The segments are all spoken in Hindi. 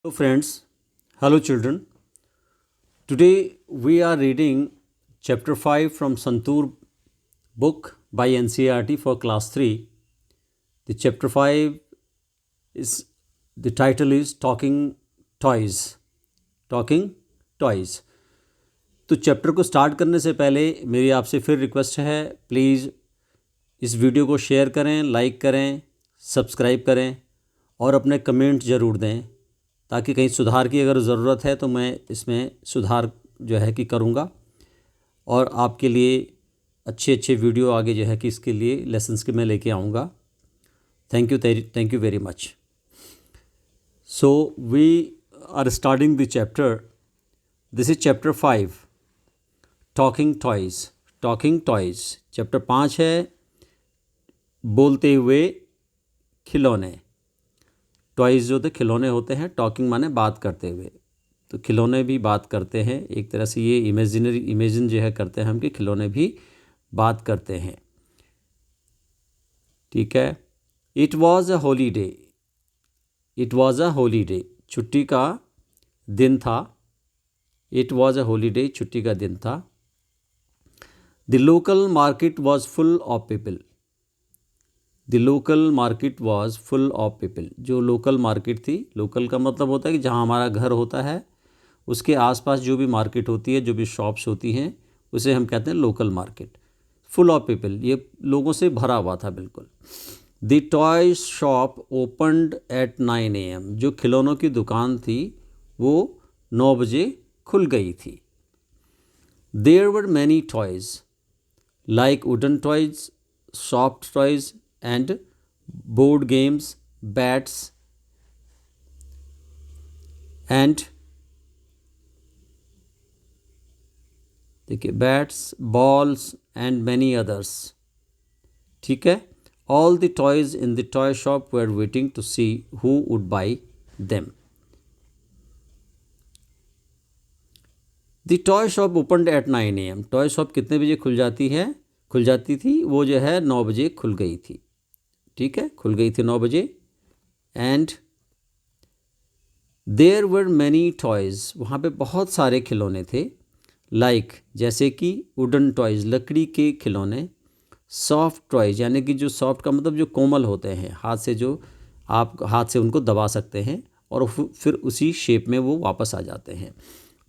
Hello friends, hello children. Today we are reading chapter 5 from Santur book by NCERT for class 3. The chapter 5 is the title is Talking Toys. Talking Toys. तो चैप्टर को स्टार्ट करने से पहले मेरी आपसे फिर रिक्वेस्ट है, प्लीज़ इस वीडियो को शेयर करें, लाइक करें, सब्सक्राइब करें और अपने कमेंट ज़रूर दें ताकि कहीं सुधार की अगर ज़रूरत है तो मैं इसमें सुधार जो है कि करूँगा और आपके लिए अच्छे अच्छे वीडियो आगे जो है कि इसके लिए लेसन्स के मैं लेके आऊँगा. Thank you very much. So we are starting the chapter. This is chapter 5 talking toys. Talking toys chapter 5 है बोलते हुए खिलौने. टॉयज़ जो थे खिलौने होते हैं, टॉकिंग माने बात करते हुए, तो खिलौने भी बात करते हैं. एक तरह से ये इमेजिन जो है करते हैं हम कि खिलौने भी बात करते हैं. ठीक है. It was a holiday. It was a holiday छुट्टी का दिन था. इट वॉज़ अ हॉलीडे छुट्टी का दिन था. The local market was full of people. The local market was full of people. जो लोकल मार्केट थी, लोकल का मतलब होता है कि जहाँ हमारा घर होता है उसके आसपास जो भी मार्केट होती है, जो भी शॉप्स होती हैं, उसे हम कहते हैं local market. Full of people, ये लोगों से भरा हुआ था बिल्कुल. The toy shop opened at 9 AM. जो खिलौनों की दुकान थी वो 9 बजे खुल गई थी. There were many toys like wooden toys, soft toys and board games, bats and देखिए bats, balls and many others. ठीक है. All the toys in the toy shop were waiting to see who would buy them. The toy shop opened at 9 AM. Toy shop कितने बजे खुल जाती थी? वो जो है 9 बजे खुल गई थी. ठीक है, खुल गई थी 9 बजे. And there were many toys. वहाँ पे बहुत सारे खिलौने थे. लाइक जैसे कि वुडन टॉयज़ लकड़ी के खिलौने, सॉफ्ट टॉयज़ यानी कि जो सॉफ्ट का मतलब जो कोमल होते हैं, हाथ से जो आप हाथ से उनको दबा सकते हैं और फिर उसी शेप में वो वापस आ जाते हैं.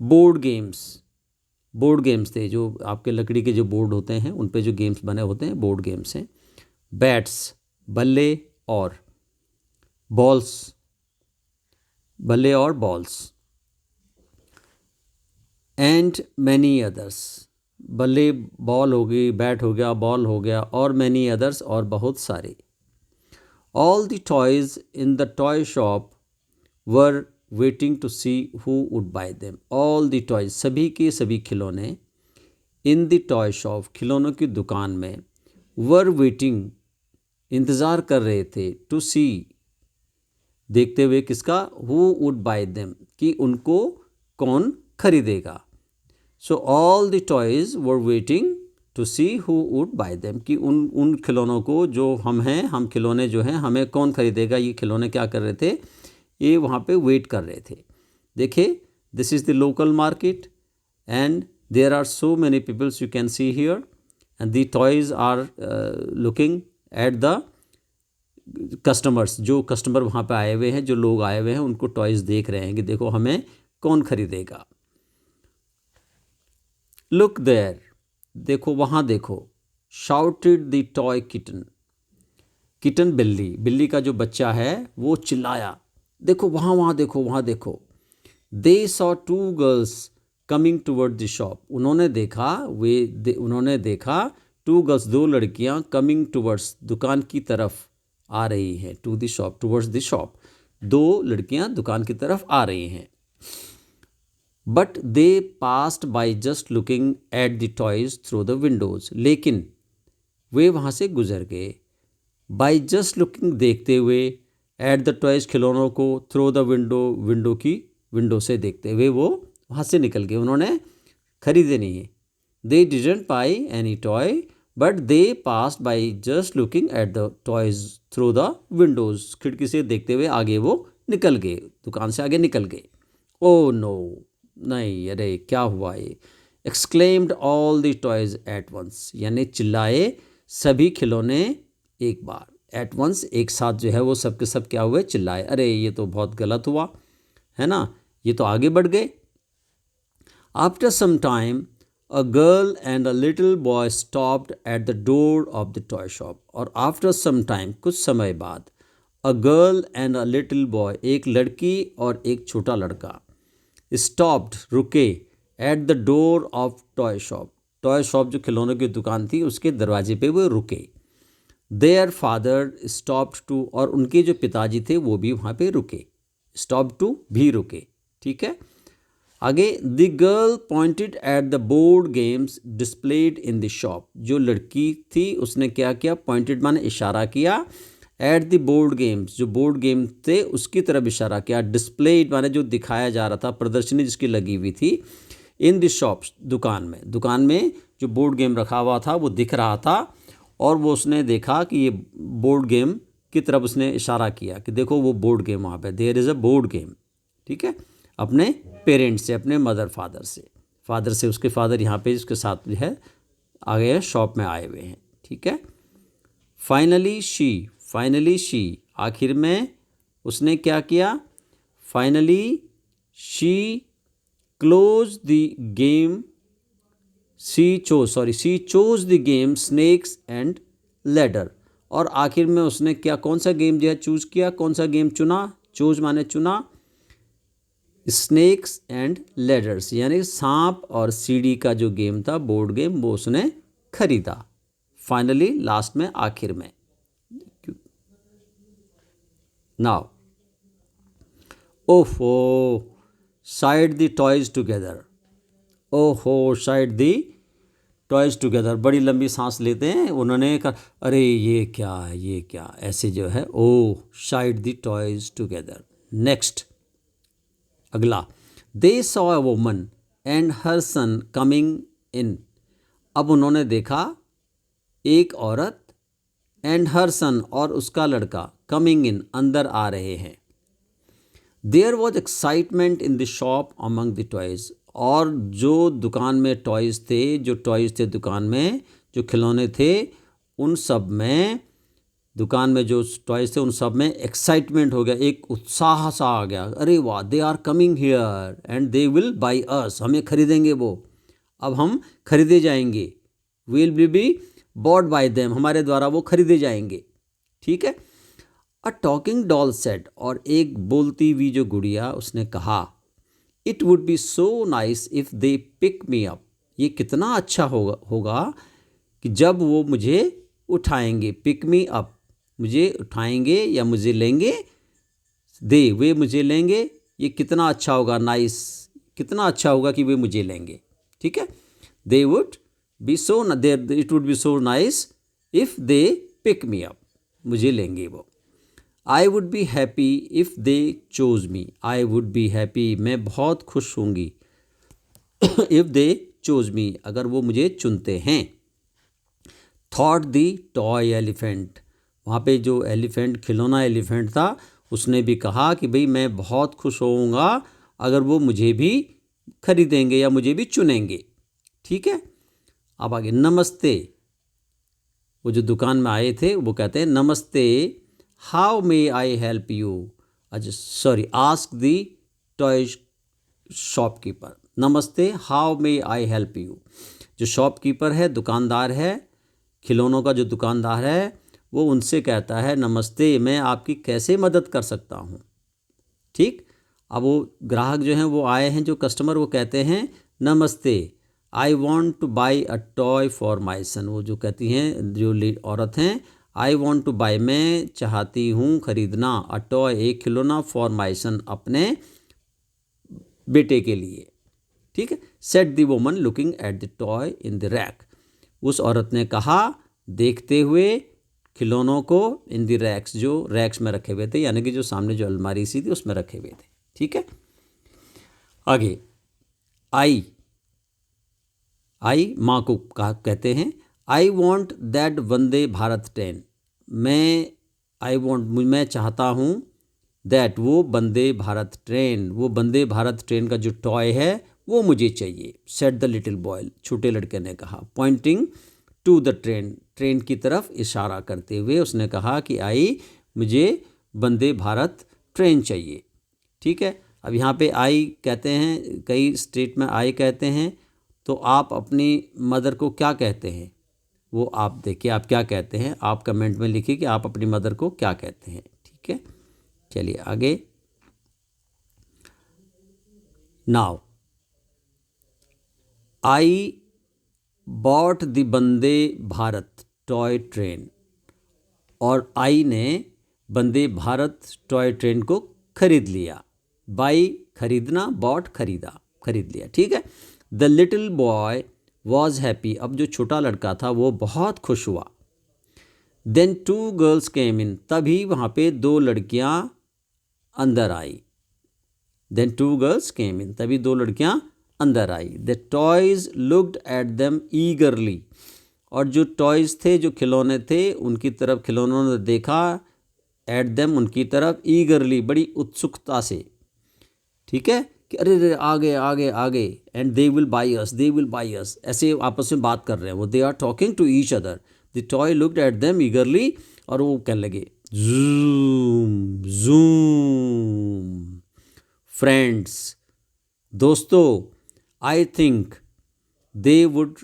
बोर्ड गेम्स थे, जो आपके लकड़ी के जो बोर्ड होते हैं उन पे जो गेम्स बने होते हैं, बोर्ड गेम्स हैं. बैट्स बल्ले और बॉल्स एंड मैनी अदर्स. बल्ले बॉल हो गई, बैट हो गया, बॉल हो गया और मैनी अदर्स और बहुत सारे. All the toys in the toy shop were waiting to see who would buy them. All the toys सभी के सभी खिलौने इन द टॉय शॉप खिलौनों की दुकान में वर वेटिंग इंतज़ार कर रहे थे, टू सी देखते हुए किसका, हु वुड बाय देम कि उनको कौन खरीदेगा. So all the toys were waiting to see who would buy them कि उन खिलौनों को जो हम खिलौने जो हैं हमें कौन खरीदेगा. ये खिलौने क्या कर रहे थे, ये वहाँ पे वेट कर रहे थे. देखिए, this is the local market and there are so many peoples you can see here and the toys are looking at the customers. जो कस्टमर वहाँ पे आए हुए हैं, जो लोग आए हुए हैं, उनको टॉयज़ देख रहे हैं कि देखो हमें कौन खरीदेगा. लुक देयर, देखो वहाँ देखो. Shouted the toy kitten. Kitten बिल्ली का जो बच्चा है वो चिल्लाया, देखो वहाँ देखो. They saw 2 girls coming toward the shop. उन्होंने देखा 2 गर्ल्स, 2 लड़कियाँ कमिंग टूवर्ड्स दुकान की तरफ आ रही हैं. To the shop, towards the shop. 2 लड़कियाँ दुकान की तरफ आ रही हैं. But they passed by just looking at the toys through the windows. लेकिन वे वहाँ से गुजर गए. बाय जस्ट लुकिंग देखते हुए, एट द टॉयज़ खिलौनों को, थ्रू द विंडो से देखते हुए वो वहाँ से निकल गए. उन्होंने खरीदे नहीं. They didn't by any toy but they passed by just looking at the toys through the Windows. खिड़की से देखते हुए आगे वो निकल गए, दुकान से आगे निकल गए। ओ नो, नहीं, अरे क्या हुआ ये। Exclaimed all the toys at once, यानी चिल्लाए सभी खिलौने एक बार। एट वंस, एक साथ जो है वो सब के सब क्या हुए, चिल्लाए, अरे ये तो बहुत गलत हुआ, है ना, ये तो आगे बढ़ गए। After some time a girl and a little boy stopped at the door of the toy shop. और आफ्टर सम टाइम, कुछ समय बाद, a girl and a little boy, एक लड़की और एक छोटा लड़का, स्टॉप्ड, रुके, at the door of toy shop, toy shop जो खिलौनों की दुकान थी उसके दरवाजे पे वो रुके। देयर फादर स्टॉप्ड टू, और उनके जो पिताजी थे वो भी वहाँ पे रुके, स्टॉप टू भी रुके, ठीक है। आगे, the girl pointed at the board games displayed in the shop, जो लड़की थी उसने क्या किया, पॉइंटेड माने इशारा किया, एट द बोर्ड गेम्स, जो बोर्ड गेम थे उसकी तरफ इशारा किया, डिस्प्लेड माने जो दिखाया जा रहा था, प्रदर्शनी जिसकी लगी हुई थी, इन द शॉप्स, दुकान में जो बोर्ड गेम रखा हुआ था वो दिख रहा था, और वो उसने देखा कि ये बोर्ड गेम की तरफ उसने इशारा किया कि देखो वो बोर्ड गेम वहाँ पे, there is a board game, ठीक है, अपने पेरेंट्स से, अपने फादर से उसके फादर यहाँ पे उसके साथ जो है आ गए, शॉप में आए हुए हैं, ठीक है। फाइनली शी, आखिर में उसने क्या किया, finally she close the game, she chose the game snakes and ladder. और आखिर में उसने क्या, कौन सा गेम जो है चूज किया, कौन सा गेम चुना, चूज माने चुना, स्नेक्स एंड लैडर्स, यानी सांप और सीढ़ी का जो गेम था, बोर्ड गेम, वो उसने खरीदा। फाइनली, लास्ट में, आखिर में। नाउ, ओहो साइड द टॉयज टुगेदर, ओहो साइड द टॉयज टुगेदर, बड़ी लंबी सांस लेते हैं उन्होंने कहा, अरे ये क्या, ऐसे जो है, oh side the toys together. Next, अगला, they saw a woman and her son coming in, अब उन्होंने देखा एक औरत, एंड हर सन, और उसका लड़का, कमिंग इन, अंदर आ रहे हैं। There was excitement in the shop among the toys, और जो दुकान में टॉयज़ थे, दुकान में जो खिलौने थे, उन सब में, दुकान में जो टॉयज़ थे उन सब में एक्साइटमेंट हो गया, एक उत्साह सा आ गया, अरे वाह, they are coming here and they will buy us, हमें खरीदेंगे वो, अब हम खरीदे जाएंगे, will be bought by them, हमारे द्वारा वो खरीदे जाएंगे, ठीक है। अ टॉकिंग डॉल सेड, और एक बोलती हुई जो गुड़िया, उसने कहा, it would be so nice if they pick me up, ये कितना अच्छा होगा कि जब वो मुझे उठाएंगे, पिक मी अप, मुझे उठाएंगे या मुझे लेंगे, वे मुझे लेंगे, ये कितना अच्छा होगा, नाइस, कितना अच्छा होगा कि वे मुझे लेंगे, ठीक है। They would be so, it would be so nice if they pick me up, मुझे लेंगे वो। I would be happy if they chose me, I would be happy, मैं बहुत खुश होंगी, इफ़ दे चोज मी, अगर वो मुझे चुनते हैं। थॉट द टॉय एलिफेंट, वहाँ पे जो एलिफेंट, खिलौना एलिफेंट था, उसने भी कहा कि भाई मैं बहुत खुश होऊंगा अगर वो मुझे भी खरीदेंगे या मुझे भी चुनेंगे, ठीक है। अब आगे, नमस्ते, वो जो दुकान में आए थे वो कहते हैं, नमस्ते, how may I help you, अच्छा sorry, ask the toy shopkeeper, नमस्ते, how may I help you, जो शॉपकीपर है, दुकानदार है, खिलौनों का जो दुकानदार है, वो उनसे कहता है, नमस्ते, मैं आपकी कैसे मदद कर सकता हूँ, ठीक। अब वो ग्राहक जो हैं वो आए हैं, जो कस्टमर, वो कहते हैं, नमस्ते, I want to buy a toy for my son, वो जो कहती हैं, जो औरत हैं, आई वॉन्ट टू बाई, मैं चाहती हूँ खरीदना, अ टॉय, एक खिलौना, फॉर माई सन, अपने बेटे के लिए, ठीक है। Set the woman looking at the toy in the rack, उस औरत ने कहा, देखते हुए खिलौनों को, इन द रैक्स, जो रैक्स में रखे हुए थे, यानी कि जो सामने जो अलमारी सी थी उसमें रखे हुए थे, ठीक है। आगे, आई माँ को कहते हैं, I want that Vande Bharat train, मैं चाहता हूँ दैट वो वंदे भारत ट्रेन, वो वंदे भारत ट्रेन का जो टॉय है वो मुझे चाहिए। सेड द लिटिल बॉय, छोटे लड़के ने कहा। Pointing to the train, train की तरफ इशारा करते हुए उसने कहा कि आई, मुझे वंदे भारत ट्रेन चाहिए। ठीक है, अब यहाँ पे आई कहते हैं, कई स्टेट में आई कहते हैं, तो आप अपनी मदर को क्या कहते हैं वो आप देखिए, आप क्या कहते हैं, आप कमेंट में लिखिए कि आप अपनी मदर को क्या कहते हैं। ठीक है, चलिए आगे। Now I bought the Vande Bharat toy train, और आई ने वंदे भारत टॉय ट्रेन को खरीद लिया। बाई खरीदना, बॉट खरीदा, खरीद लिया। ठीक है, the little boy was happy, अब जो छोटा लड़का था वो बहुत खुश हुआ। Then two girls came in, तभी वहाँ पे दो लड़कियाँ अंदर आई। Then two girls came in, तभी दो लड़कियाँ अंदर आई। The toys looked at them eagerly, और जो टॉयज थे, जो खिलौने थे, उनकी तरफ खिलौनों ने देखा। एट देम, उनकी तरफ, ईगरली, बड़ी उत्सुकता से। ठीक है, कि अरे अरे आगे आगे आगे, and they will buy us, they will buy us, ऐसे आपस में बात कर रहे हैं वो। They are talking to each other. The toy looked at them eagerly, और वो कहने लगे जूम जूम, फ्रेंड्स, दोस्तों, I think they would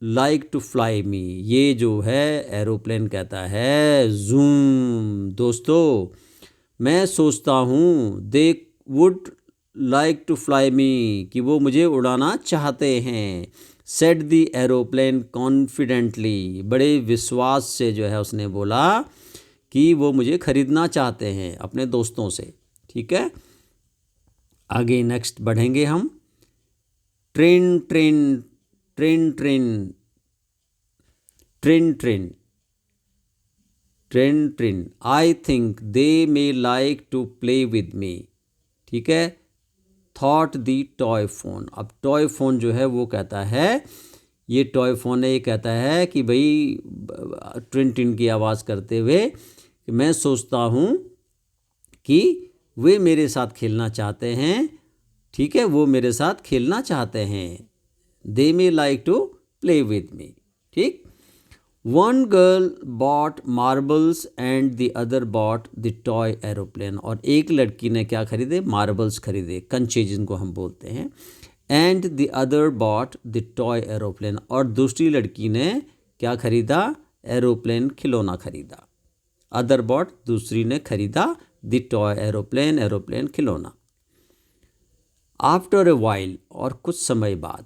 like to fly me, ये जो है एरोप्लेन कहता है जूम, दोस्तों मैं सोचता हूँ, they would like to fly me, कि वो मुझे उड़ाना चाहते हैं। सेड द एरोप्लेन कॉन्फिडेंटली, बड़े विश्वास से जो है उसने बोला कि वो मुझे खरीदना चाहते हैं अपने दोस्तों से। ठीक है, आगे नेक्स्ट बढ़ेंगे हम। Train train train train train train train train, I think they may like to play with me. ठीक है, थॉट दी टॉय फोन, अब टॉय फोन जो है वो कहता है, ये टॉय फोन है, ये कहता है कि भाई ट्रिन ट्रिन की आवाज़ करते हुए कि मैं सोचता हूँ कि वे मेरे साथ खेलना चाहते हैं। ठीक है, वो मेरे साथ खेलना चाहते हैं। They may like to play with me. ठीक, one girl bought marbles and the other bought the toy aeroplane, और एक लड़की ने क्या खरीदे, मार्बल्स खरीदे, कंचे जिनको हम बोलते हैं। And the other bought the toy aeroplane, और दूसरी लड़की ने क्या खरीदा, एरोप्लेन खिलौना खरीदा। अदर बॉट, दूसरी ने खरीदा, द टॉय एरोप्लेन, एरोप्लेन खिलौना। आफ्टर ए वाइल, और कुछ समय बाद,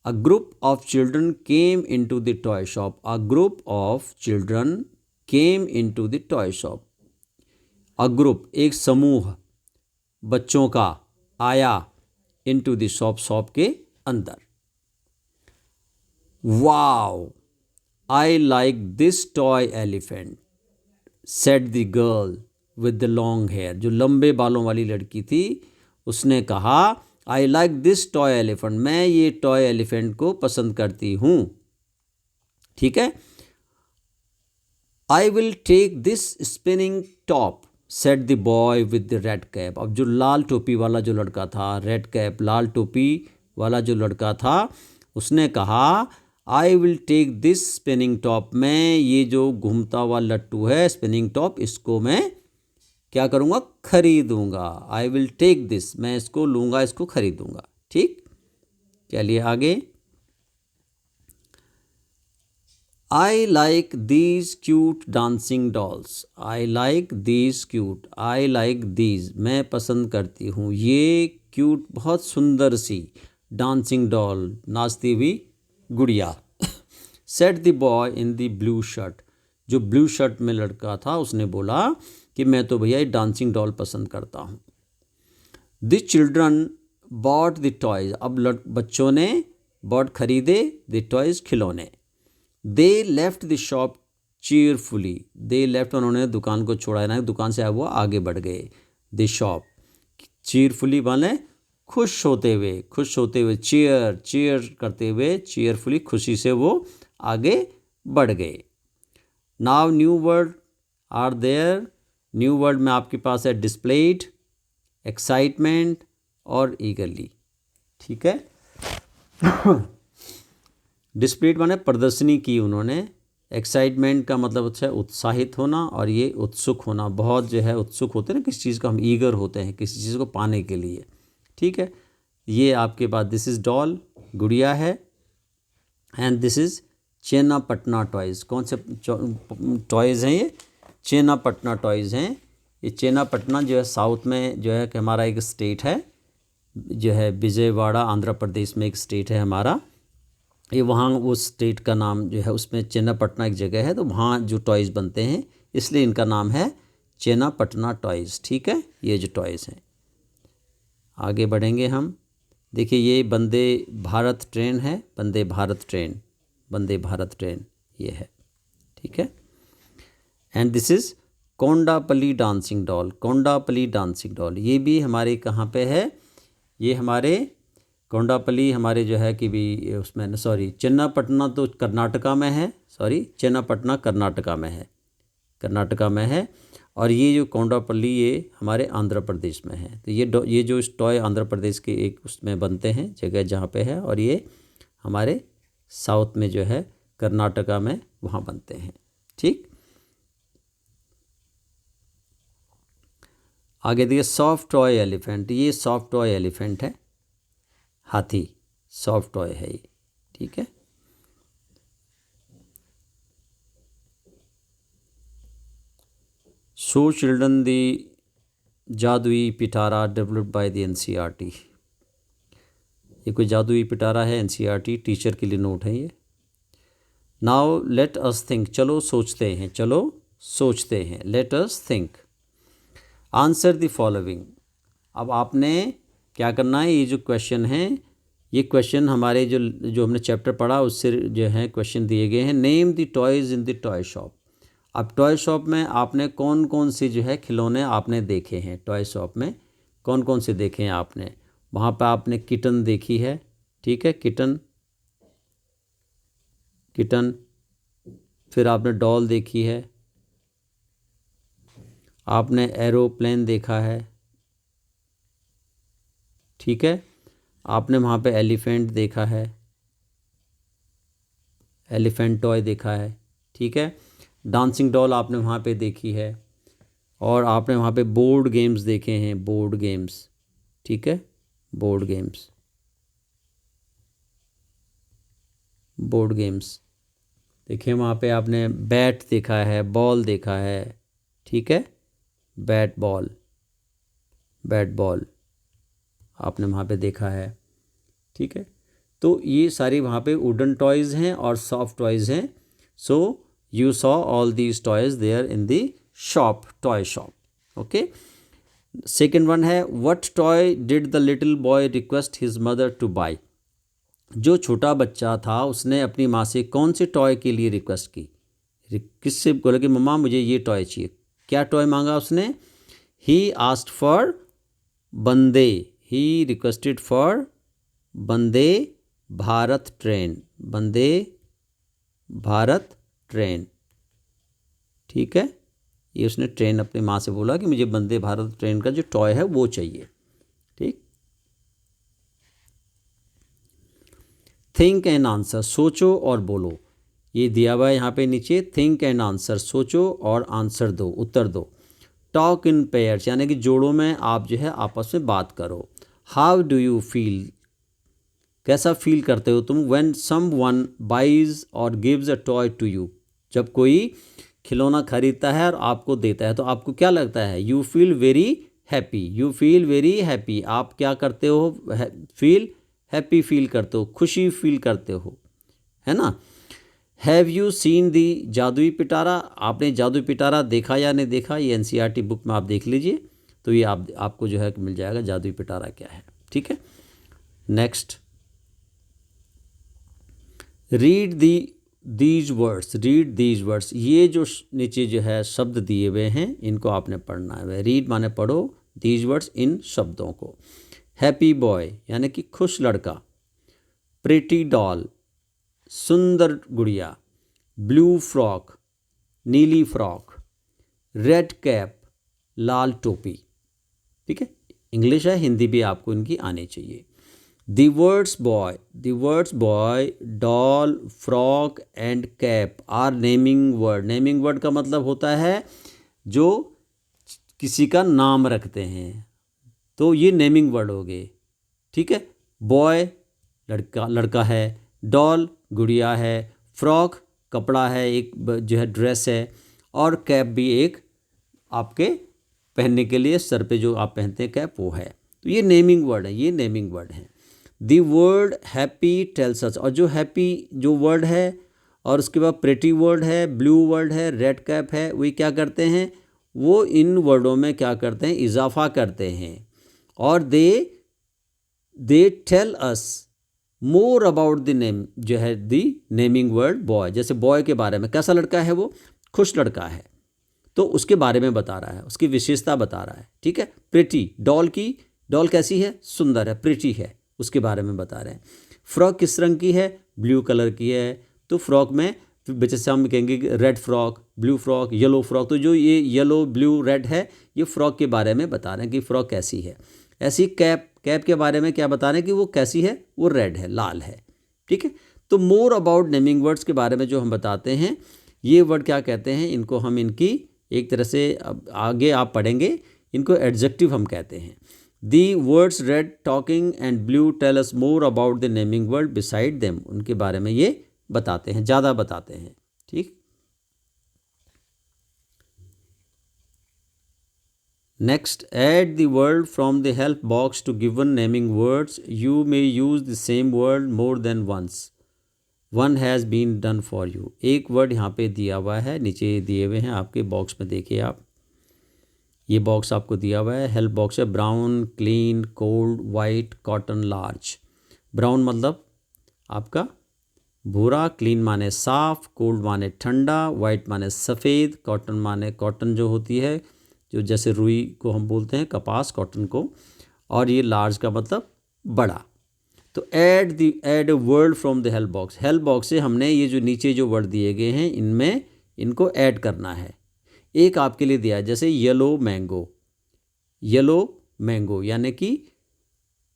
a group of children came into the toy shop, a group of children came into the toy shop, a group, एक समूह बच्चों का आया, into the shop, शॉप के अंदर। wow, I like this toy elephant, said the girl with the long hair, जो लंबे बालों वाली लड़की थी उसने कहा, I like this toy elephant, मैं ये टॉय एलिफेंट को पसंद करती हूँ। ठीक है, I will take this spinning top, said the boy with the red cap, अब जो लाल टोपी वाला जो लड़का था, रेड कैप, लाल टोपी वाला जो लड़का था, उसने कहा, I will take this spinning top, मैं ये जो घूमता हुआ लट्टू है, स्पिनिंग टॉप, इसको मैं क्या करूँगा, खरीदूँगा। आई विल टेक दिस, मैं इसको लूँगा, इसको खरीदूँगा। ठीक, चलिए आगे। I like these cute dancing dolls, I like these cute, I like these, मैं पसंद करती हूँ ये क्यूट, बहुत सुंदर सी, डांसिंग डॉल, नाचती हुई गुड़िया। Said the boy in the blue shirt, जो ब्लू शर्ट में लड़का था उसने बोला कि मैं तो भैया डांसिंग डॉल पसंद करता हूँ। The children bought the toys, अब बच्चों ने बॉट खरीदे, द टॉयज खिलौने। They left the shop cheerfully, they left, उन्होंने दुकान को छोड़ा, ना दुकान से वो आगे बढ़ गए। द शॉप, चीयरफुली माने खुश होते हुए, चीयर चीयर करते हुए, चीयरफुली, खुशी से वो आगे बढ़ गए। Now new word are there, new word में आपके पास है डिस्प्लेड, एक्साइटमेंट और ईगरली। ठीक है। डिस्प्लेड माने प्रदर्शनी की उन्होंने, एक्साइटमेंट का मतलब होता है उत्साहित होना, और ये उत्सुक होना, बहुत जो है उत्सुक होते हैं ना किसी चीज़ को, हम ईगर होते हैं किसी चीज़ को पाने के लिए। ठीक है। ये आपके पास दिस इज़ डॉल, गुड़िया है, एंड दिस इज़ चेन्नापटना टॉयज़। कौन से टॉयज़ हैं ये? चेन्नापटना टॉयज़ हैं। ये चेन्नापटना जो है साउथ में जो है कि हमारा एक स्टेट है, जो है विजयवाड़ा आंध्र प्रदेश में एक स्टेट है हमारा। ये वहाँ उस स्टेट का नाम जो है उसमें चेन्नापटना एक जगह है, तो वहाँ जो टॉयज़ बनते हैं इसलिए इनका नाम है चेन्नापटना टॉयज़। ठीक है। ये जो टॉयज़ हैं, आगे बढ़ेंगे हम। देखिए ये वंदे भारत ट्रेन है, वंदे भारत ट्रेन, वंदे भारत ट्रेन ये है। ठीक है। And this is Kondapalli dancing doll, Kondapalli dancing doll. ये भी हमारे कहाँ पे है? ये हमारे कोंडापल्ली हमारे जो है कि भी उसमें, सॉरी चेन्नापटना तो कर्नाटका में है, सॉरी चेन्नापटना कर्नाटका में है, कर्नाटका में है। और ये जो कोंडापल्ली ये हमारे आंध्र प्रदेश में है। तो ये जो टॉय आंध्र प्रदेश के एक उसमें बनते हैं जगह जहाँ पे है, और ये हमारे साउथ में जो है कर्नाटका में वहाँ बनते हैं। ठीक। आगे देखिए सॉफ्ट टॉय एलिफेंट। ये सॉफ्ट टॉय एलिफेंट है, हाथी, सॉफ्ट टॉय है ये। ठीक है। शो चिल्ड्रन दी जादुई पिटारा डेवलप्ड बाय द एनसीईआरटी। ये कोई जादुई पिटारा है, एनसीईआरटी टीचर के लिए नोट है ये। नाउ लेट अस थिंक, चलो सोचते हैं, चलो सोचते हैं, let us think. Answer the following. अब आपने क्या करना है, ये जो क्वेश्चन हैं, ये क्वेश्चन हमारे जो हमने चैप्टर पढ़ा उससे जो है क्वेश्चन दिए गए हैं। Name the toys in the toy shop. अब टॉय शॉप में आपने कौन कौन से जो है खिलौने आपने देखे हैं, टॉय शॉप में कौन कौन से देखे हैं आपने? वहाँ पर आपने किटन देखी है। ठीक है, किटन, किटन। फिर आपने डॉल देखी है, आपने एरोप्लेन देखा है। ठीक है। आपने वहाँ पे एलिफेंट देखा है, एलिफेंट टॉय देखा है। ठीक है। डांसिंग डॉल आपने वहाँ पे देखी है, और आपने वहाँ पे बोर्ड गेम्स देखे हैं, बोर्ड गेम्स। ठीक है, बोर्ड गेम्स, बोर्ड गेम्स देखिए। वहाँ पे आपने बैट देखा है, बॉल देखा है। ठीक है, बैट बॉल, बैट बॉल आपने वहाँ पे देखा है। ठीक है। तो ये सारी वहाँ पे वुडन टॉयज़ हैं और सॉफ्ट टॉयज़ हैं। So you saw all these toys there in the shop, toy shop. Okay. Second one है what toy did the little boy request his mother to buy. जो छोटा बच्चा था उसने अपनी माँ से कौन से टॉय के लिए रिक्वेस्ट की? किससे बोला कि मम्मा मुझे ये टॉय चाहिए? क्या टॉय मांगा उसने? He asked for Vande, he requested for Vande Bharat train, Vande Bharat train. ठीक है। ये उसने ट्रेन अपनी माँ से बोला कि मुझे वंदे भारत ट्रेन का जो टॉय है वो चाहिए। ठीक। थिंक एंड आंसर, सोचो और बोलो। ये दिया हुआ है यहाँ पे नीचे, थिंक एंड आंसर, सोचो और आंसर दो, उत्तर दो। टॉक इन पेयर्स, यानी कि जोड़ों में आप जो है आपस में बात करो। हाउ डू यू फील, कैसा फील करते हो तुम? व्हेन समवन बाइज और gives a toy to you, जब कोई खिलौना खरीदता है और आपको देता है तो आपको क्या लगता है? You feel very happy, you feel very happy. आप क्या करते हो? फील हैप्पी फील करते हो, खुशी फील करते हो, है ना। हैव यू सीन दी जादुई पिटारा, आपने जादुई पिटारा देखा या नहीं देखा? ये एनसीईआरटी बुक में आप देख लीजिए, तो ये आपको जो है मिल जाएगा जादुई पिटारा क्या है। ठीक है। Next, read these words, read these words. ये जो नीचे जो है शब्द दिए हुए हैं इनको आपने पढ़ना है। रीड माने पढ़ो, दीज वर्ड्स इन शब्दों को। हैप्पी बॉय यानी कि खुश लड़का, प्रिटी डॉल सुंदर गुड़िया, ब्लू फ्रॉक नीली फ्रॉक, रेड कैप लाल टोपी। ठीक है, इंग्लिश है, हिंदी भी आपको इनकी आनी चाहिए। The words boy, doll, frog and cap are naming word। Naming word का मतलब होता है जो किसी का नाम रखते हैं, तो ये नेमिंग वर्ड हो गए। ठीक है, बॉय लड़का है, डॉल गुड़िया है, फ्रॉक कपड़ा है, एक जो है ड्रेस है, और कैप भी एक आपके पहनने के लिए सर पे जो आप पहनते हैं कैप वो है। तो ये नेमिंग वर्ड है, ये नेमिंग वर्ड है। The word happy tells us, और जो हैप्पी जो वर्ड है और उसके बाद प्रेटी वर्ड है, ब्लू वर्ड है, रेड कैप है, वे क्या करते हैं, वो इन वर्डों में क्या करते हैं, इजाफा करते हैं, और they tell us more about the name, जो है दी नेमिंग वर्ड बॉय। जैसे बॉय के बारे में, कैसा लड़का है वो, खुश लड़का है, तो उसके बारे में बता रहा है, उसकी विशेषता बता रहा है। ठीक है, प्रिटी डॉल कैसी है, सुंदर है, प्रिटी है, उसके बारे में बता रहे हैं। फ्रॉक किस रंग की है, ब्लू कलर की है, तो फ्रॉक में जैसे हम कहेंगे red frock, blue frock, yellow frock, तो जो ये येलो ब्लू रेड है, ये फ्रॉक के बारे में बता रहे हैं कि फ्रॉक कैसी है। ऐसी कैप के बारे में क्या बता रहे हैं कि वो कैसी है, वो रेड है, लाल है। ठीक है, तो मोर अबाउट नेमिंग वर्ड्स के बारे में जो हम बताते हैं, ये वर्ड क्या कहते हैं, इनको हम इनकी एक तरह से आगे आप पढ़ेंगे, इनको एडजेक्टिव हम कहते हैं। The words red, talking and blue tell us more about the naming word beside them। उनके बारे में ये बताते हैं, ज़्यादा बताते हैं। ठीक, next, add the word from the help box to given naming words। You may use the same word more than once। One has been done for you। एक वर्ड यहाँ पे दिया हुआ है, नीचे दिए हुए हैं आपके बॉक्स में, देखिए आप, ये बॉक्स आपको दिया हुआ है, हेल्प बॉक्स है। Brown, clean, cold, white, cotton, large. Brown मतलब आपका भूरा, क्लीन माने साफ, कोल्ड माने ठंडा, वाइट माने सफ़ेद, कॉटन माने कॉटन जो होती है, जो जैसे रुई को हम बोलते हैं, कपास, कॉटन को, और ये लार्ज का मतलब बड़ा। तो add a word from the help box. Help box से हमने ये जो नीचे जो वर्ड दिए गए हैं, इनमें इनको ऐड करना है। एक आपके लिए दिया है, जैसे येलो मैंगो यानी कि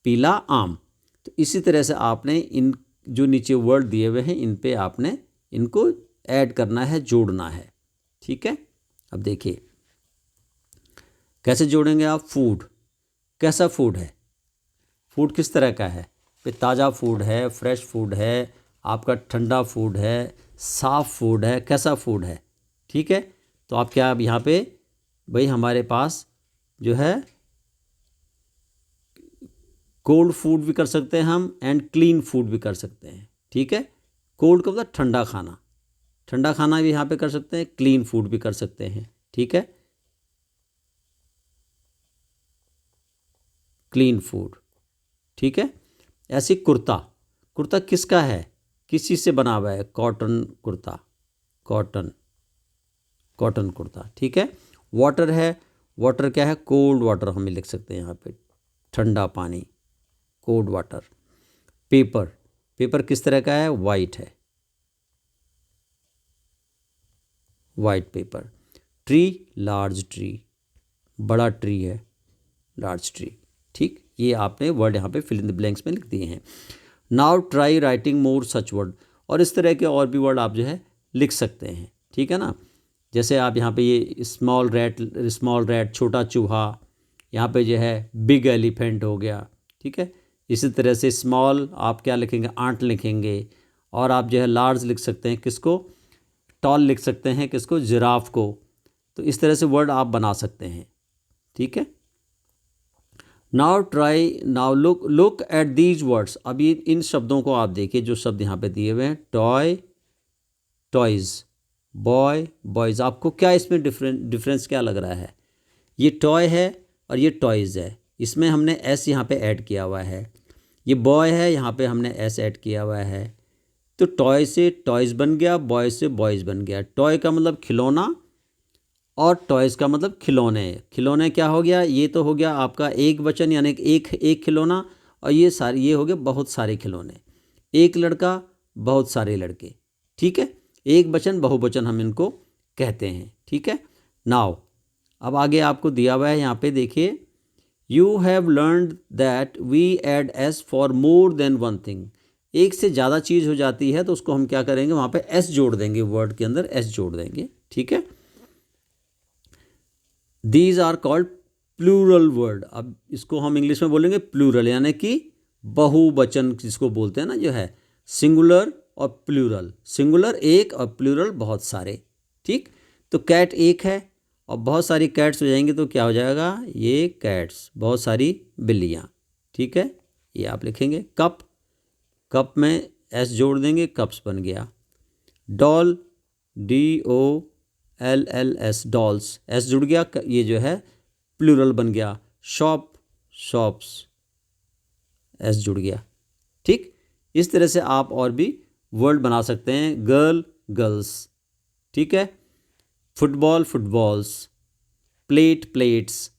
पीला आम। तो इसी तरह से आपने इन जो नीचे वर्ड दिए हुए हैं, इन पे आपने इनको ऐड करना है, जोड़ना है। ठीक है, अब देखिए कैसे जोड़ेंगे आप। फूड, कैसा फूड है, फूड किस तरह का है, ताज़ा फूड है, फ्रेश फूड है, आपका ठंडा फूड है, साफ फूड है, कैसा फूड है। ठीक है, तो आप क्या, अब यहाँ पे भाई हमारे पास जो है कोल्ड फूड भी कर सकते हैं हम, एंड क्लीन फूड भी कर सकते हैं। ठीक है, कोल्ड का मतलब ठंडा खाना भी यहाँ पे कर सकते हैं, क्लीन फूड भी कर सकते हैं। ठीक है, क्लीन फूड। ठीक है, ऐसी कुर्ता किसका है, किस चीज़ से बना हुआ है, कॉटन कुर्ता। ठीक है, वाटर है, वाटर क्या है, कोल्ड वाटर हम लिख सकते हैं यहाँ पे, ठंडा पानी, कोल्ड वाटर। पेपर किस तरह का है, वाइट है, white paper. Tree, large tree, बड़ा ट्री है, लार्ज ट्री। ठीक, ये आपने वर्ड यहाँ पे फिल इन द ब्लैंक्स में लिख दिए हैं। नाउ ट्राई राइटिंग मोर सच वर्ड, और इस तरह के और भी वर्ड आप जो है लिख सकते हैं। ठीक है ना, जैसे आप यहाँ पे ये स्मॉल रैट छोटा चूहा, यहाँ पे जो है बिग एलिफेंट हो गया। ठीक है, इसी तरह से स्मॉल आप क्या लिखेंगे, आंट लिखेंगे, और आप जो है लार्ज लिख सकते हैं किसको, टॉल लिख सकते हैं किसको, जिराफ को। तो इस तरह से वर्ड आप बना सकते हैं। ठीक है, now look at these words. अभी इन शब्दों को आप देखिए, जो शब्द यहाँ पे दिए हुए हैं, टॉयज़, बॉयज़। आपको क्या इसमें डिफरेंस क्या लग रहा है, ये टॉय है और ये टॉयज़ है, इसमें हमने एस यहाँ पे ऐड किया हुआ है। ये बॉय है, यहाँ पे हमने एस ऐड किया हुआ है। तो टॉय से टॉयज़ बन गया, बॉय से बॉयज़ बन गया। टॉय का मतलब खिलौना, और टॉयज़ का मतलब खिलौने क्या हो गया, ये तो हो गया आपका एक वचन, यानी एक खिलौना, और ये हो गया बहुत सारे खिलौने। एक लड़का, बहुत सारे लड़के। ठीक है, एक वचन बहुवचन हम इनको कहते हैं। ठीक है, नाउ अब आगे आपको दिया हुआ है यहाँ पे देखिए, you have learned that we add s for more than one thing. एक से ज़्यादा चीज़ हो जाती है तो उसको हम क्या करेंगे, वहाँ पे एस जोड़ देंगे, वर्ड के अंदर एस जोड़ देंगे, ठीक है। These are called plural word. अब इसको हम इंग्लिश में बोलेंगे प्लूरल, यानी कि बहुवचन जिसको बोलते हैं ना, जो है सिंगुलर और प्लूरल। सिंगुलर एक और प्लूरल बहुत सारे, ठीक। तो कैट एक है और बहुत सारी कैट्स हो जाएंगी तो क्या हो जाएगा, ये कैट्स, बहुत सारी बिल्लियाँ, ठीक है। ये आप लिखेंगे। कप, कप में एस जोड़ देंगे, कप्स बन गया। डॉल, DOLLS, डॉल्स, एस जुड़ गया, ये जो है प्लूरल बन गया। शॉप, शॉप्स, एस जुड़ गया, ठीक। इस तरह से आप और भी वर्ड बना सकते हैं। गर्ल, गर्ल्स, ठीक है। फुटबॉल, फुटबॉल्स, प्लेट, प्लेट्स,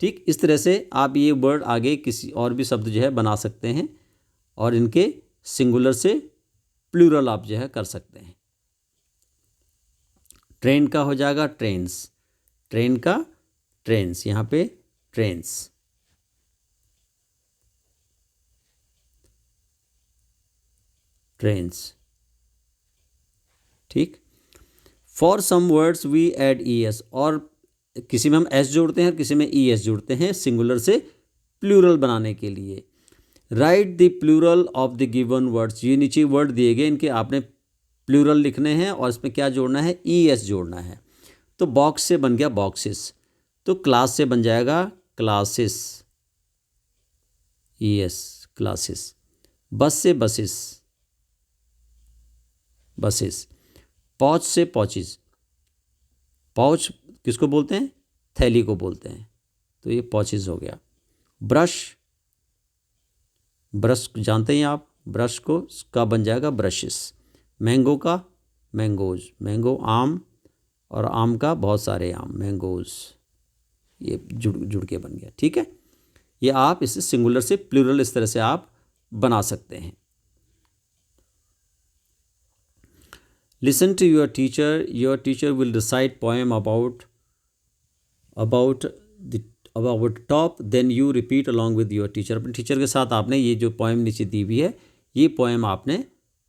ठीक। इस तरह से आप ये वर्ड आगे किसी और भी शब्द जो है बना सकते हैं और इनके सिंगुलर से प्लूरल आप जो है कर सकते हैं। ट्रेन का हो जाएगा ट्रेन्स, ट्रेन का ट्रेन्स, यहाँ पे ट्रेन्स, ट्रेन्स, ठीक। For some words we add ES, और किसी में हम एस जोड़ते हैं और किसी में ES जोड़ते हैं सिंगुलर से प्लूरल बनाने के लिए। Write the plural of the given words, ये नीचे वर्ड दिए गए, इनके आपने प्लूरल लिखने हैं और इसमें क्या जोड़ना है, ES जोड़ना है। तो बॉक्स से बन गया बॉक्सेस, तो क्लास से बन जाएगा क्लासेस, ES, क्लासेस। बस से बसेस, बसेस। पॉच से पॉचेस, पाउच किसको बोलते हैं, थैली को बोलते हैं, तो ये पॉचेस हो गया। ब्रश, ब्रश जानते हैं आप, ब्रश को का बन जाएगा ब्रशेस। मैंगो का मैंगोज, मैंगो आम, और आम का बहुत सारे आम, मैंगोज, ये जुड़ के बन गया, ठीक है। ये आप इसे सिंगुलर से प्लूरल इस तरह से आप बना सकते हैं। Listen to your teacher will recite poem about top, then you repeat along with your teacher. अपने टीचर के साथ आपने ये जो पोएम नीचे दी हुई है, ये पोएम आपने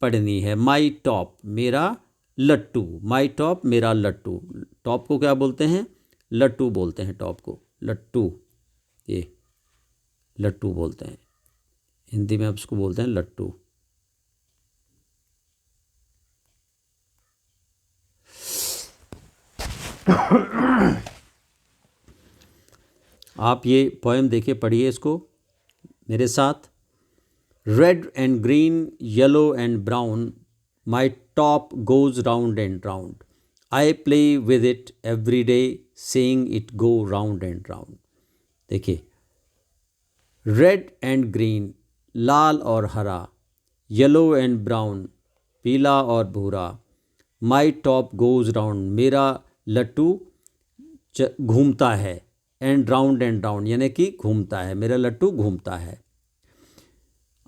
पढ़नी है। माई टॉप, मेरा लट्टू, माई टॉप, मेरा लट्टू। टॉप को क्या बोलते हैं, लट्टू बोलते हैं, टॉप को लट्टू, ये लट्टू बोलते हैं, हिंदी में आप उसको बोलते हैं लट्टू। आप ये पोएम देखिए, पढ़िए इसको मेरे साथ। Red and green, yellow and brown, my top goes round and round, I play with it every day, saying it go round and round. देखिए, रेड एंड ग्रीन, लाल और हरा, येलो एंड ब्राउन, पीला और भूरा, माई टॉप गोज राउंड, मेरा लट्टू घूमता है, एंड राउंड यानी कि घूमता है, मेरा लट्टू घूमता है।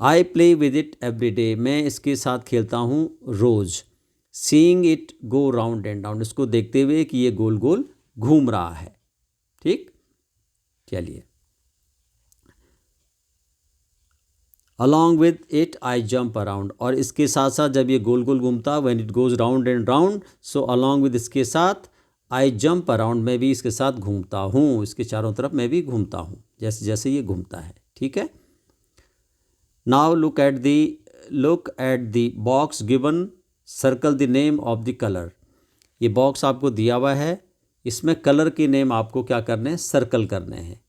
I play with it every day, मैं इसके साथ खेलता हूँ रोज़। Seeing it go round and round, इसको देखते हुए कि ये गोल गोल घूम रहा है, ठीक। चलिए, along with it I jump around, और इसके साथ साथ जब ये गोल गोल घूमता, when it goes round and round, so along with, इसके साथ, आई जंप अराउंड, मैं भी इसके साथ घूमता हूँ, इसके चारों तरफ मैं भी घूमता हूँ, जैसे जैसे ये घूमता है, ठीक है। Now look at the box given, circle the name of the colour. ये बॉक्स आपको दिया हुआ है, इसमें कलर के नेम आपको क्या करने हैं, सर्कल करने हैं,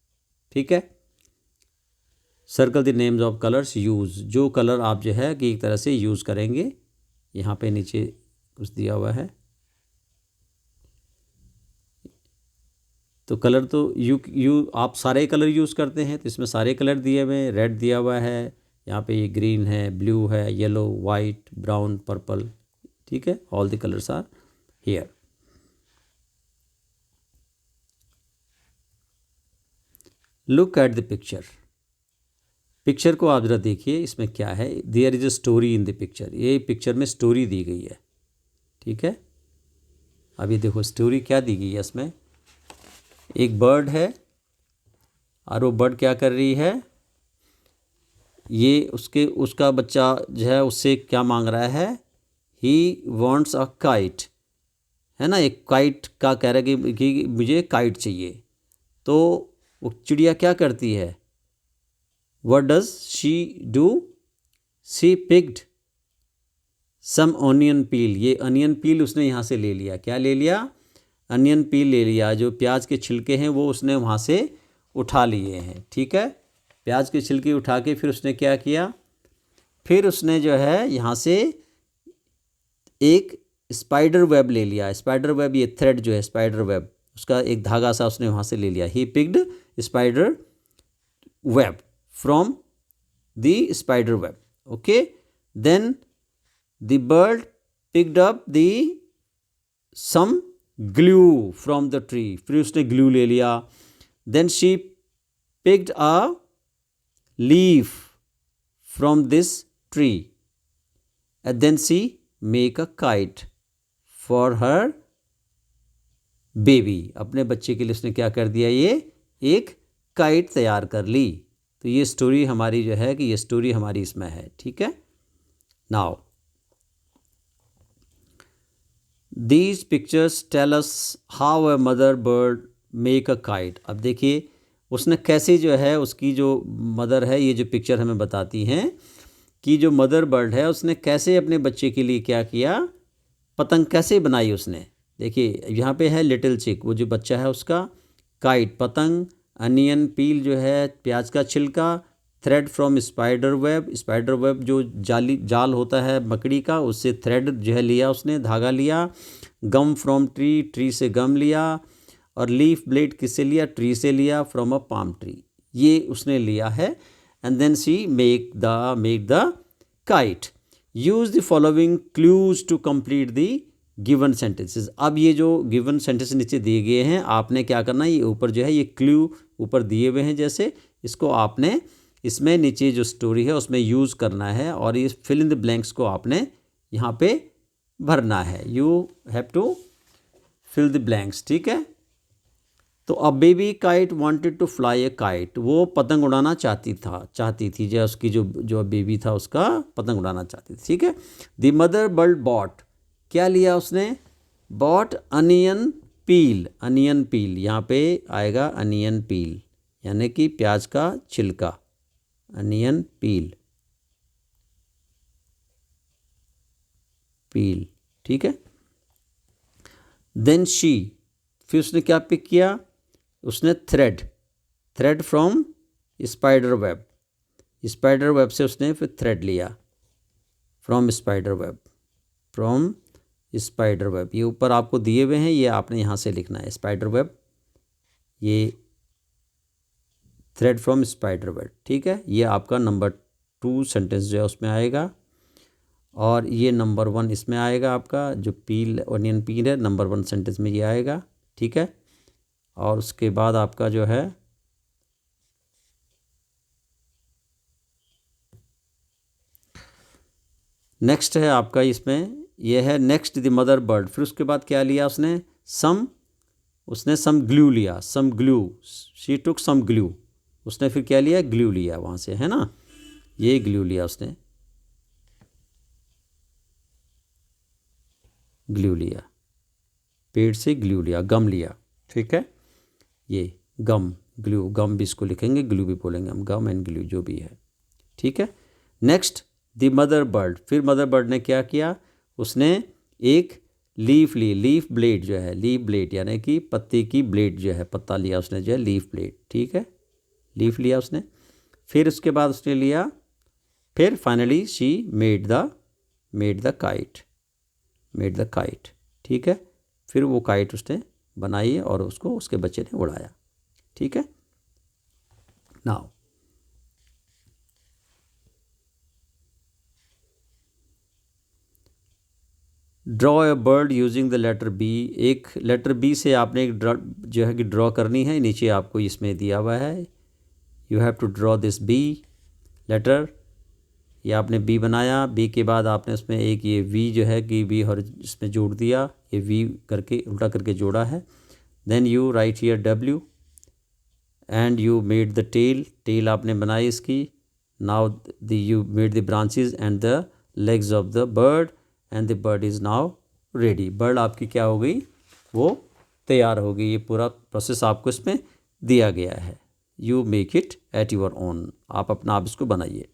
ठीक है। Circle the names of colours use, जो कलर आप जो है कि एक तरह से यूज़ करेंगे, यहाँ पे नीचे कुछ दिया हुआ है, तो कलर तो यू आप सारे कलर यूज़ करते हैं, तो इसमें सारे कलर दिए हुए हैं। रेड दिया हुआ है, यहाँ पे ये ग्रीन है, ब्लू है, येलो, वाइट, ब्राउन, पर्पल, ठीक है। All the colours are here. Look at the picture, picture को आप ज़रा देखिए, इसमें क्या है। There is a story in the picture, ये पिक्चर में स्टोरी दी गई है, ठीक है। अभी देखो स्टोरी क्या दी गई है इसमें। एक बर्ड है और वो बर्ड क्या कर रही है, ये उसका बच्चा जो है उससे क्या मांग रहा है, ही वॉन्ट्स अ काइट, है ना, एक काइट का कह रहा है कि मुझे काइट चाहिए। तो वो चिड़िया क्या करती है, what does she do, she picked some onion peel, ये अनियन पील उसने यहाँ से ले लिया, क्या ले लिया, अनियन पील ले लिया, जो प्याज के छिलके हैं वो उसने वहाँ से उठा लिए हैं। ठीक है, प्याज के छिलके उठा के फिर उसने क्या किया, फिर उसने जो है यहाँ से एक स्पाइडर वेब ले लिया, स्पाइडर वेब, ये थ्रेड जो है स्पाइडर वेब, उसका एक धागा सा उसने वहाँ से ले लिया, he picked spider web from the spider web. Okay, then the bird picked up the some glue from the tree, फिर उसने ग्लू ले लिया। Then she picked a leaf from this tree and then she make a kite for her baby, अपने बच्चे के लिए उसने क्या कर दिया, ये एक काइट तैयार कर ली। तो ये स्टोरी हमारी जो है कि ये स्टोरी हमारी इसमें है। ठीक है, now these pictures tell us how a mother bird make a kite. अब देखिए उसने कैसे जो है, उसकी जो मदर है, ये जो पिक्चर हमें बताती हैं कि जो मदर बर्ड है उसने कैसे अपने बच्चे के लिए क्या किया, पतंग कैसे बनाई उसने। देखिए यहाँ पे है लिटिल चिक, वो जो बच्चा है उसका, काइट पतंग, अनियन पील जो है प्याज का छिलका, thread from spider web, spider web जो जाल होता है मकड़ी का, उससे थ्रेड जो है लिया उसने, धागा लिया, गम फ्रॉम ट्री, ट्री से गम लिया, और लीफ ब्लेड किससे लिया, ट्री से लिया, फ्रॉम अ पाम ट्री, ये उसने लिया है। And then she make the kite, use the following clues to complete the given sentences. अब ये जो गिवन सेंटेंस नीचे दिए गए हैं, आपने क्या करना है, ये ऊपर जो है ये क्लू ऊपर दिए हुए हैं, जैसे इसको आपने इसमें नीचे जो स्टोरी है उसमें यूज़ करना है, और ये फिल इन द ब्लैंक्स को आपने यहाँ पे भरना है। You have to fill the blanks. ठीक है, तो a baby kite wanted to fly a kite, वो पतंग उड़ाना चाहती थी, जो उसकी जो बेबी था उसका पतंग उड़ाना चाहती थी। ठीक है, द मदर बर्ड बॉट, क्या लिया उसने, bought onion peel, onion peel यहाँ पे आएगा अनियन पील, यानी कि प्याज का छिलका, अनियन पील, पील। ठीक है, देन शी, फिर उसने क्या पिक किया, उसने thread from spider web, spider web से उसने फिर थ्रेड लिया, फ्रॉम स्पाइडर वेब, ये ऊपर आपको दिए हुए हैं, ये आपने यहाँ से लिखना है, स्पाइडर वेब, ये थ्रेड फ्रॉम स्पाइडर वेब। ठीक है, ये आपका नंबर 2 सेंटेंस जो है उसमें आएगा, और ये नंबर 1 इसमें आएगा, आपका जो पील ऑनियन पील है नंबर 1 सेंटेंस में ये आएगा। ठीक है, और उसके बाद आपका जो है नेक्स्ट है आपका, इसमें यह है नेक्स्ट द मदर बर्ड, फिर उसके बाद क्या लिया उसने, सम ग्लू लिया, some glue, she took some glue, उसने फिर क्या लिया, ग्लू लिया वहाँ से, है ना, ये ग्लू लिया उसने, ग्लू लिया, पेड़ से ग्लू लिया, गम लिया। ठीक है, ये गम, ग्लू, गम भी इसको लिखेंगे, ग्लू भी बोलेंगे हम, गम एंड ग्लू जो भी है। ठीक है, नेक्स्ट द मदर बर्ड, फिर मदर बर्ड ने क्या किया, उसने एक लीफ ली, लीफ ब्लेड जो है, लीफ ब्लेड यानी कि पत्ते की ब्लेड जो है, पत्ता लिया उसने जो है, लीफ ब्लेड। ठीक है, लीफ लिया उसने, फिर उसके बाद उसने लिया, फिर finally she made the kite. ठीक है, फिर वो काइट उसने बनाई और उसको उसके बच्चे ने उड़ाया। ठीक है, now draw a bird using the letter B, एक लेटर बी से आपने एक जो है कि ड्रॉ करनी है, नीचे आपको इसमें दिया हुआ है, you have to draw this B letter, ये आपने बी बनाया, बी के बाद आपने उसमें एक ये वी जो है कि वी और इसमें जोड़ दिया, ये वी करके उल्टा करके जोड़ा है, then you write here W and you made the tail आपने बनाई इसकी. Now you made the branches and the legs of the bird and the bird is now ready. Bird आपकी क्या हो गई, वो तैयार हो गई. ये पूरा प्रोसेस आपको इसमें दिया गया है. You make it at your own, आप अपना आप इसको बनाइए.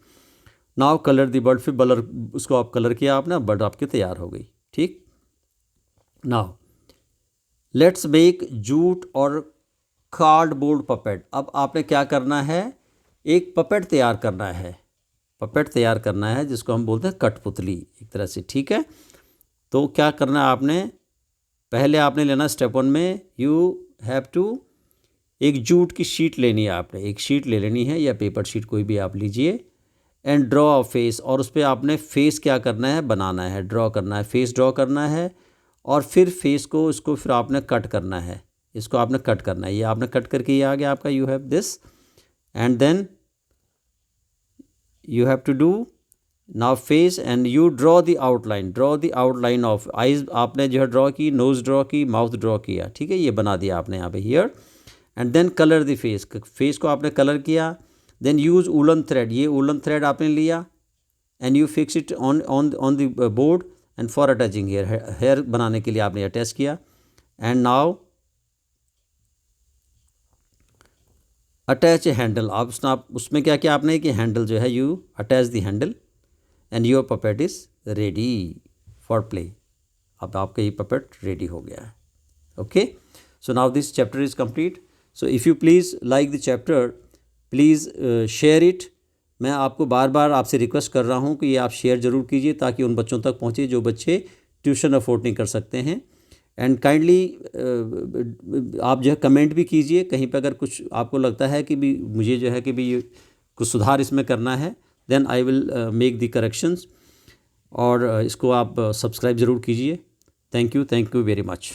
नाउ कलर दी बर्ड, फिर बलर उसको आप कलर किया आपने, बर्ड आपकी तैयार हो गई. ठीक. नाउ लेट्स मेक जूट और कार्डबोर्ड पपेट. अब आपने क्या करना है, एक पपेट तैयार करना है. पपेट तैयार करना है जिसको हम बोलते हैं कठपुतली एक तरह से. ठीक है. तो क्या करना है आपने, पहले आपने लेना स्टेप 1 में, यू हैव टू एक जूट की शीट लेनी है. आपने एक शीट ले लेनी है या पेपर शीट कोई भी आप लीजिए. एंड ड्रॉ अ फेस, और उस पर आपने फेस क्या करना है, बनाना है, ड्रॉ करना है, फेस ड्रॉ करना है. और फिर फेस को इसको फिर आपने कट करना है, इसको आपने कट करना है. ये आपने कट करके ये आ गया आपका, you have this. And then you have to do now face and you draw the outline of eyes. आपने जो है ड्रॉ की, नोज ड्रॉ की, माउथ ड्रॉ किया. ठीक है, ये बना दिया आपने यहाँ पे here. And then colour the face, face को आपने कलर किया. देन यूज़ वूलन थ्रेड, ये वूलन थ्रेड आपने लिया and you fix it on the board and for attaching hair बनाने के लिए आपने अटैच किया. And now attach A handle. आप उसमें क्या किया आपने कि हैंडल जो है, you attach the handle and your puppet is ready for play. अब आपका ये पपेट रेडी हो गया है. Okay, so now this chapter is complete. So if you please like the chapter, please share it. मैं आपको बार बार आपसे रिक्वेस्ट कर रहा हूँ कि ये आप शेयर ज़रूर कीजिए ताकि उन बच्चों तक पहुँचे जो बच्चे ट्यूशन अफोर्ड नहीं कर सकते हैं. एंड काइंडली आप जो है कमेंट भी कीजिए कहीं पर, अगर कुछ आपको लगता है कि भी मुझे जो है कि भी कुछ सुधार इसमें करना है, then I will make the corrections. और इसको आप सब्सक्राइब ज़रूर कीजिए. Thank you very much.